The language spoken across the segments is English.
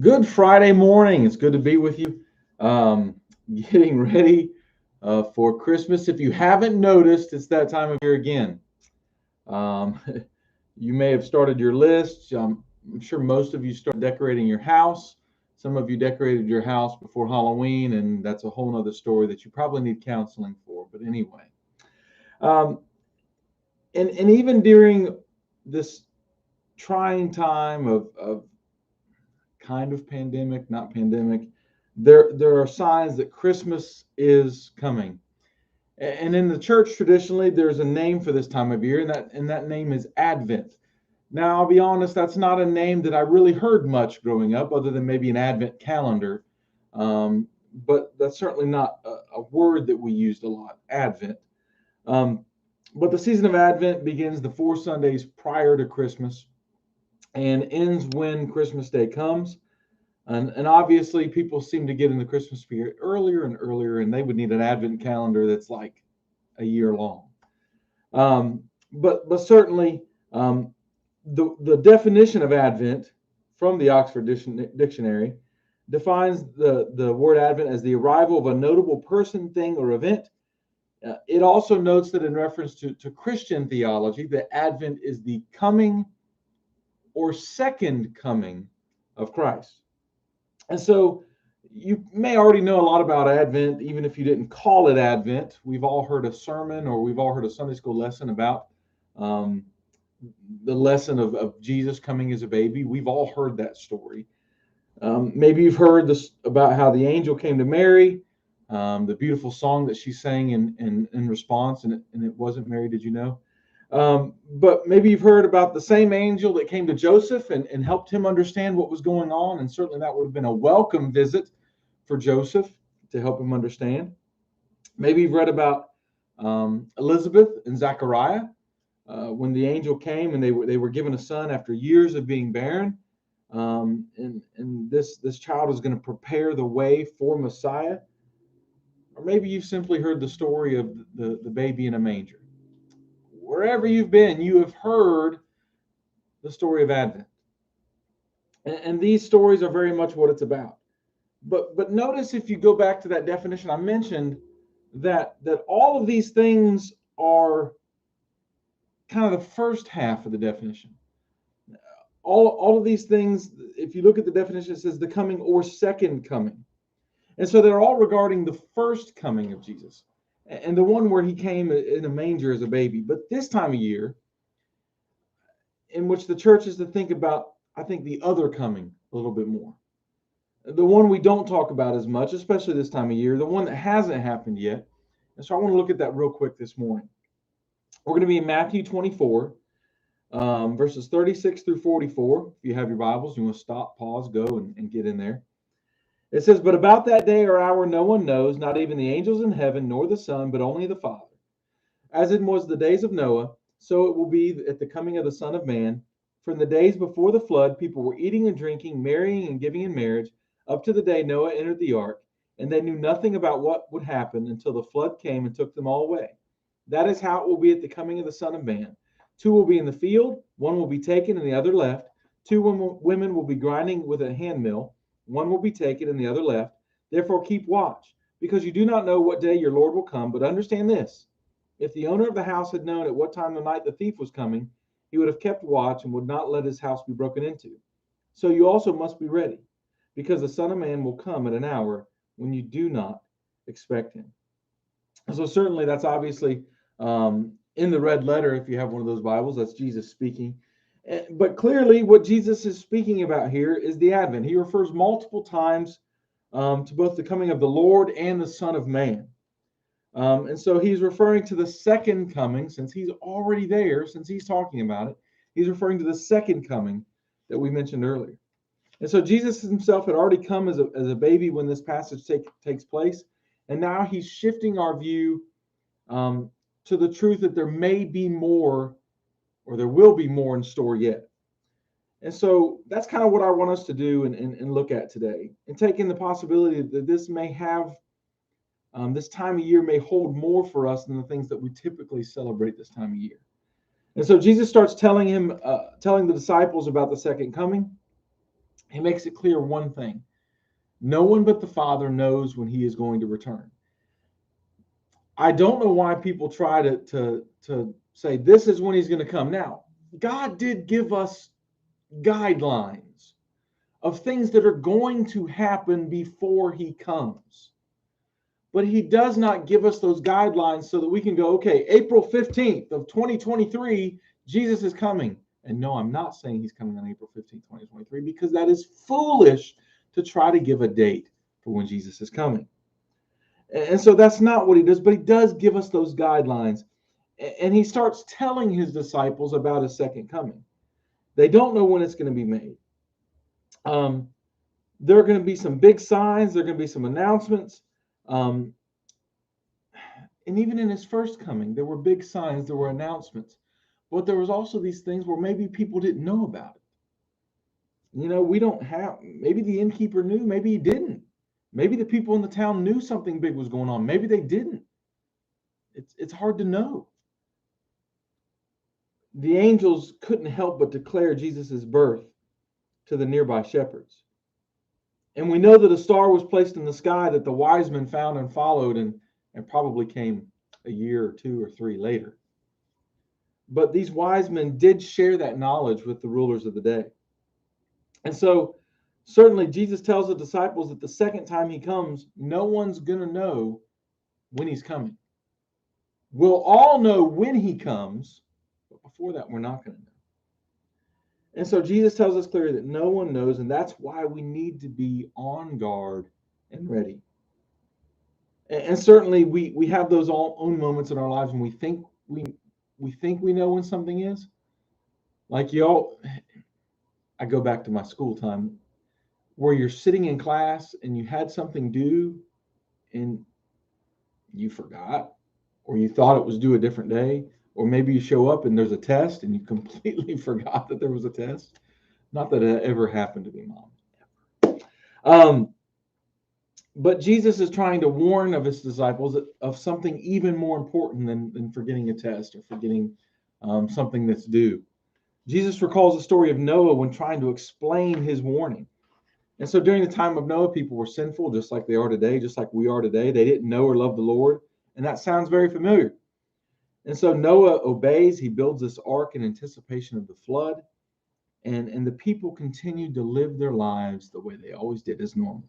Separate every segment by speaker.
Speaker 1: Good Friday morning. It's good to be with you. Um, Getting ready for Christmas. If you haven't noticed, it's that time of year again. Um, you may have started your list. I'm sure most of you started decorating your house. Some of you decorated your house before Halloween, and that's a whole other story that you probably need counseling for. But anyway, um, and even during this trying time of kind of pandemic, not pandemic, there are signs that Christmas is coming. And in the church traditionally, there's a name for this time of year, and that name is Advent. Now, I'll be honest, that's not a name that I really heard much growing up, other than maybe an Advent calendar. But that's certainly not a word that we used a lot, Advent. Um, but the season of Advent begins the 4 Sundays prior to Christmas and ends when Christmas Day comes. And obviously, people seem to get in the Christmas spirit earlier and earlier, and they would need an Advent calendar that's like a year long. But certainly, the definition of Advent from the Oxford Dictionary defines the word Advent as the arrival of a notable person, thing, or event. It also notes that in reference to Christian theology, that Advent is the coming or second coming of Christ. And so you may already know a lot about Advent, even if you didn't call it Advent. We've all heard a sermon or we've all heard a Sunday school lesson about um, the lesson of Jesus coming as a baby. We've all heard that story. Maybe you've heard this about how the angel came to Mary, the beautiful song that she sang in response, and it wasn't Mary, did you know? But maybe you've heard about the same angel that came to Joseph and helped him understand what was going on. And certainly that would have been a welcome visit for Joseph to help him understand. Maybe you've read about Elizabeth and Zachariah when the angel came and they were given a son after years of being barren. And this child is going to prepare the way for Messiah. Or maybe you've simply heard the story of the baby in a manger. Wherever you've been, you have heard the story of Advent. And these stories are very much what it's about. But notice if you go back to that definition I mentioned, that all of these things are kind of the first half of the definition. All of these things, if you look at the definition, it says the coming or second coming. And so they're all regarding the first coming of Jesus and the one where he came in a manger as a baby. But this time of year, in which the church is to think about, I think, the other coming a little bit more. The one we don't talk about as much, especially this time of year, the one that hasn't happened yet. And so I want to look at that real quick this morning. We're going to be in Matthew 24, verses 36 through 44. If you have your Bibles, you want to stop, pause, go, and get in there. It says, "But about that day or hour no one knows, not even the angels in heaven, nor the Son, but only the Father. As it was the days of Noah, so it will be at the coming of the Son of Man. For in the days before the flood, people were eating and drinking, marrying and giving in marriage, up to the day Noah entered the ark, and they knew nothing about what would happen until the flood came and took them all away. That is how it will be at the coming of the Son of Man. Two will be in the field, one will be taken and the other left. Two women will be grinding with a handmill, one will be taken and the other left. Therefore keep watch, because you do not know what day your Lord will come. But understand this: if the owner of the house had known at what time of night the thief was coming, he would have kept watch and would not let his house be broken into. So you also must be ready, because the Son of Man will come at an hour when you do not expect him." So certainly that's obviously in the red letter. If you have one of those Bibles, that's Jesus speaking. But clearly what Jesus is speaking about here is the Advent. He refers multiple times to both the coming of the Lord and the Son of Man. And so he's referring to the second coming, since he's already there, since he's talking about it. He's referring to the second coming that we mentioned earlier. And so Jesus himself had already come as a baby when this passage takes place. And now he's shifting our view to the truth that there may be more, or there will be more in store yet. And so that's kind of what I want us to do and look at today, and take in the possibility that this may have this time of year may hold more for us than the things that we typically celebrate this time of year. And so Jesus starts telling the disciples about the second coming. He makes it clear one thing: no one but the Father knows when he is going to return. I don't know why people try to say this is when he's going to come. Now, God did give us guidelines of things that are going to happen before he comes. But he does not give us those guidelines so that we can go, okay, April 15th of 2023, Jesus is coming. And no, I'm not saying he's coming on April 15th, 2023, because that is foolish to try to give a date for when Jesus is coming. And so that's not what he does, but he does give us those guidelines. And he starts telling his disciples about his second coming. They don't know when it's going to be made. There are going to be some big signs. There are going to be some announcements. And even in his first coming, there were big signs, there were announcements. But there was also these things where maybe people didn't know about it. You know, we don't have, maybe the innkeeper knew, maybe he didn't. Maybe the people in the town knew something big was going on. Maybe they didn't. It's hard to know. The angels couldn't help but declare Jesus' birth to the nearby shepherds. And we know that a star was placed in the sky that the wise men found and followed and probably came a year or 2 or 3 later. But these wise men did share that knowledge with the rulers of the day. And so certainly Jesus tells the disciples that the second time he comes, no one's going to know when he's coming. We'll all know when he comes, but before that, we're not going to know. And so Jesus tells us clearly that no one knows, and that's why we need to be on guard and ready. And certainly we have those own moments in our lives when we think we know when something is. Like I go back to my school time where you're sitting in class and you had something due and you forgot, or you thought it was due a different day, or maybe you show up and there's a test and you completely forgot that there was a test. Not that it ever happened to me, Mom. But Jesus is trying to warn of his disciples of something even more important than forgetting a test or forgetting something that's due. Jesus recalls the story of Noah when trying to explain his warning. And so during the time of Noah, people were sinful just like they are today, just like we are today. They didn't know or love the Lord. And that sounds very familiar. And so Noah obeys. He builds this ark in anticipation of the flood. And the people continued to live their lives the way they always did, as normal.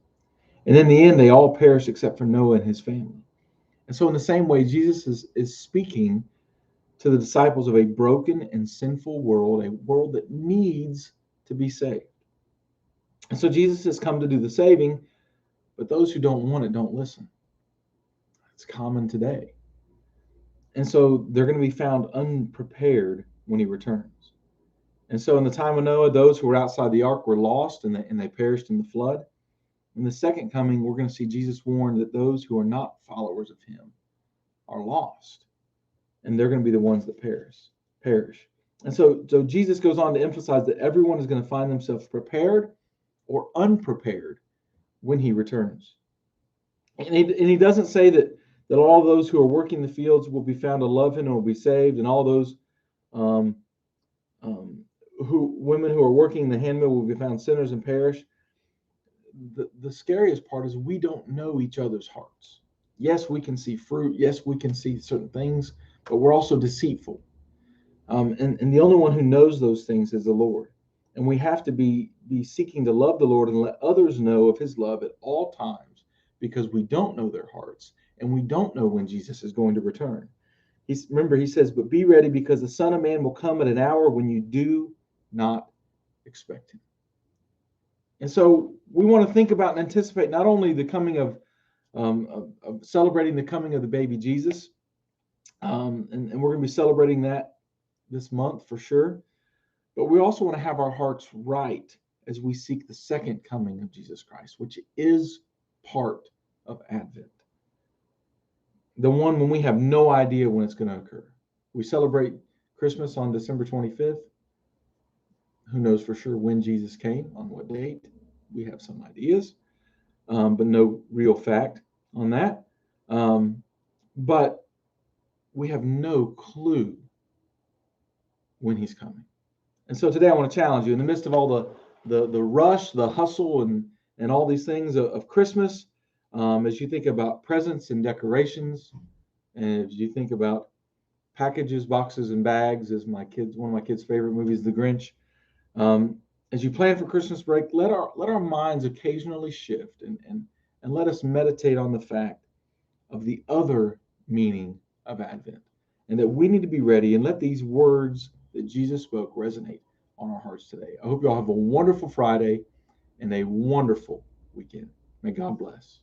Speaker 1: And in the end, they all perished except for Noah and his family. And so in the same way, Jesus is speaking to the disciples of a broken and sinful world, a world that needs to be saved. And so Jesus has come to do the saving, but those who don't want it don't listen. It's common today. And so they're going to be found unprepared when he returns. And so in the time of Noah, those who were outside the ark were lost and they perished in the flood. In the second coming, we're going to see Jesus warn that those who are not followers of him are lost. And they're going to be the ones that perish. And so Jesus goes on to emphasize that everyone is going to find themselves prepared or unprepared when he returns. And he doesn't say that all those who are working the fields will be found to love him and will be saved, and all those women who are working in the handmill will be found sinners and perish. The scariest part is we don't know each other's hearts. Yes, we can see fruit. Yes, we can see certain things, but we're also deceitful. And the only one who knows those things is the Lord. And we have to be seeking to love the Lord and let others know of his love at all times, because we don't know their hearts and we don't know when Jesus is going to return. Remember, he says, but be ready, because the Son of Man will come at an hour when you do not expect him. And so we want to think about and anticipate not only the coming of celebrating the coming of the baby Jesus, and we're going to be celebrating that this month for sure, but we also want to have our hearts right as we seek the second coming of Jesus Christ, which is part of Advent. The one when we have no idea when it's going to occur. We celebrate Christmas on December 25th. Who knows for sure when Jesus came, on what date? We have some ideas, but no real fact on that. But we have no clue when he's coming. And so today I want to challenge you, in the midst of all the rush, the hustle, and all these things of Christmas, as you think about presents and decorations, and as you think about packages, boxes, and bags, as one of my kids' favorite movies, The Grinch. Um, as you plan for Christmas break, let our minds occasionally shift and let us meditate on the fact of the other meaning of Advent, and that we need to be ready and let these words that Jesus spoke resonate on our hearts today. I hope you all have a wonderful Friday and a wonderful weekend. May God bless.